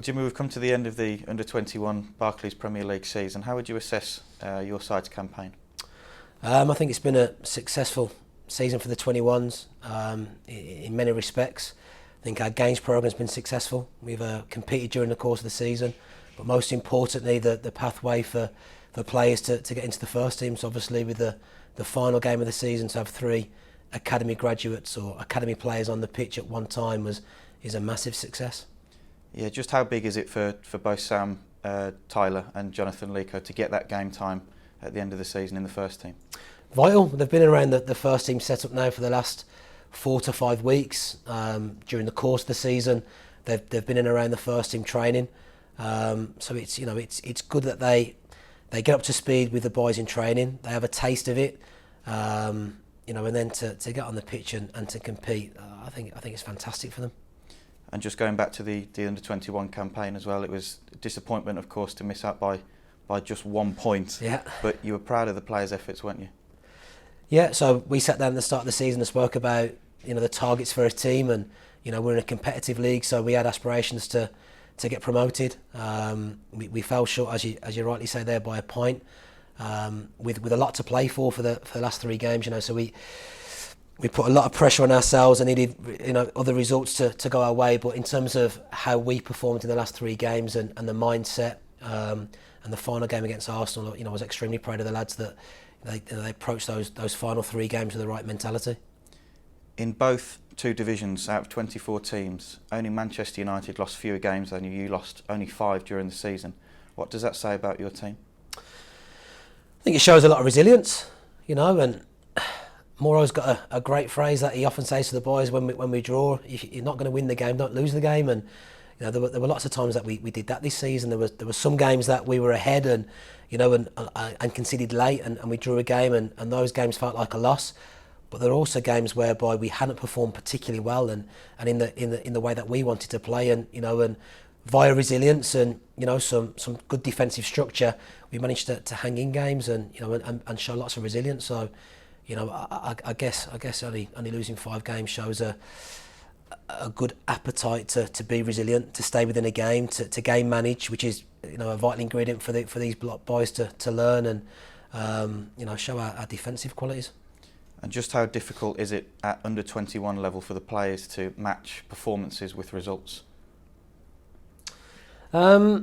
Well, Jimmy, we've come to the end of the Under-21 Barclays Premier League season. How would you assess your side's campaign? I think it's been a successful season for the 21s in many respects. I think our games programme has been successful. We've competed during the course of the season, but most importantly, the pathway for players to get into the first team. So obviously with the final game of the season, to have 3 academy graduates or academy players on the pitch at one time is a massive success. Yeah, just how big is it for both Sam, Tyler and Jonathan Leaco to get that game time at the end of the season in the first team? Vital. They've been around the first team setup now for the last 4 to 5 weeks. During the course of the season, they've been in around the first team training. So it's good that they get up to speed with the boys in training. They have a taste of it, and then to get on the pitch and to compete. I think it's fantastic for them. And just going back to the Under-21 campaign as well, it was a disappointment, of course, to miss out by just 1 point. Yeah. But you were proud of the players' efforts, weren't you? Yeah. So we sat down at the start of the season and spoke about the targets for a team, and we're in a competitive league, so we had aspirations to get promoted. We fell short, as you rightly say there, by a point, with a lot to play for the last 3 games. So we put a lot of pressure on ourselves and needed other results to go our way. But in terms of how we performed in the last 3 games and the mindset and the final game against Arsenal, I was extremely proud of the lads that they approached those final 3 games with the right mentality. In both 2 divisions, out of 24 teams, only Manchester United lost fewer games than you. You lost only 5 during the season. What does that say about your team? I think it shows a lot of resilience, and Moro's got a great phrase that he often says to the boys when we draw: you're not going to win the game, don't lose the game. And there were lots of times that we did that this season. There were some games that we were ahead and conceded late and we drew a game, and those games felt like a loss. But there are also games whereby we hadn't performed particularly well and in the way that we wanted to play, and via resilience and some good defensive structure, we managed to hang in games and show lots of resilience. So I guess only losing 5 games shows a good appetite to be resilient, to stay within a game, to game manage, which is a vital ingredient for these boys to learn and show our defensive qualities. And just how difficult is it at under-21 level for the players to match performances with results? I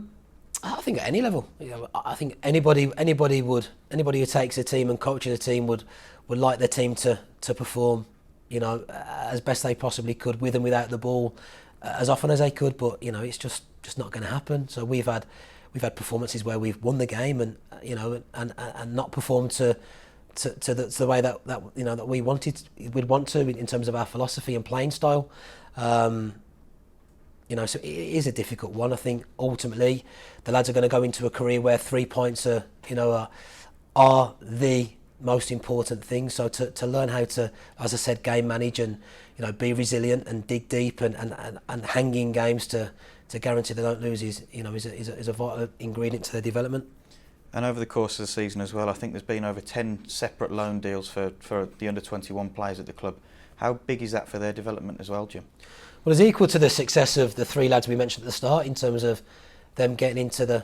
think at any level, I think anybody who takes a team and coaches a team would like their team to perform, as best they possibly could, with and without the ball, as often as they could. But it's just not going to happen. So we've had performances where we've won the game and not performed to the way that we'd want to in terms of our philosophy and playing style. So it is a difficult one. I think ultimately the lads are going to go into a career where 3 points are the most important thing. So to learn how to, as I said, game manage and be resilient and dig deep and hang in games to guarantee they don't lose is a vital ingredient to their development. And over the course of the season as well, I think there's been over 10 separate loan deals for the under-21 players at the club. How big is that for their development as well, Jim? Well, it's equal to the success of the 3 lads we mentioned at the start in terms of them getting into the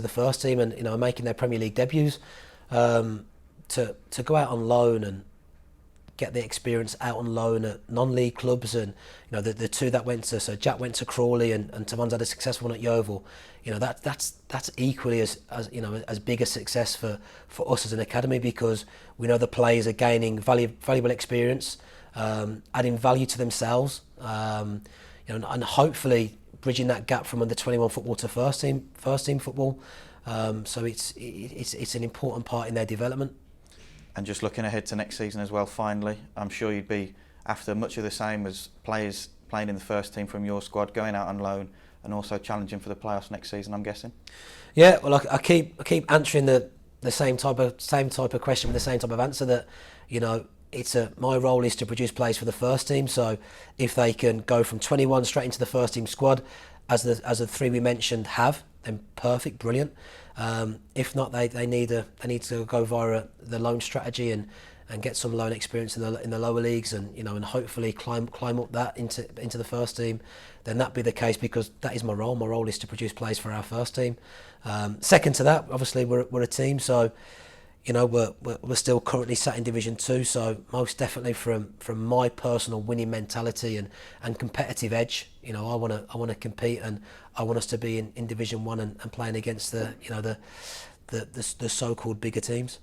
first team and making their Premier League debuts. To go out on loan and get the experience out on loan at non-league clubs, and the 2 that went to, so Jack went to Crawley and Tavon's had a successful one at Yeovil. That's equally as big a success for us as an academy, because we know the players are gaining valuable experience, adding value to themselves, and hopefully bridging that gap from under-21 football to first team football. So it's an important part in their development. And just looking ahead to next season as well, finally, I'm sure you'd be after much of the same as players playing in the first team from your squad, going out on loan and also challenging for the playoffs next season, I'm guessing. Yeah, well, I keep answering the same type of question with the same type of answer, that my role is to produce players for the first team. So if they can go from 21 straight into the first team squad, as the 3 we mentioned have, then perfect, brilliant. If not, they need to go via the loan strategy and and get some loan experience in the lower leagues, and and hopefully climb up that into the first team, then that'd be the case, because that is my role. My role is to produce players for our first team. Second to that, obviously we're a team, so we're still currently sat in Division 2, so most definitely from my personal winning mentality and competitive edge, I want to compete, and I want us to be in Division 1 and playing against the so-called bigger teams.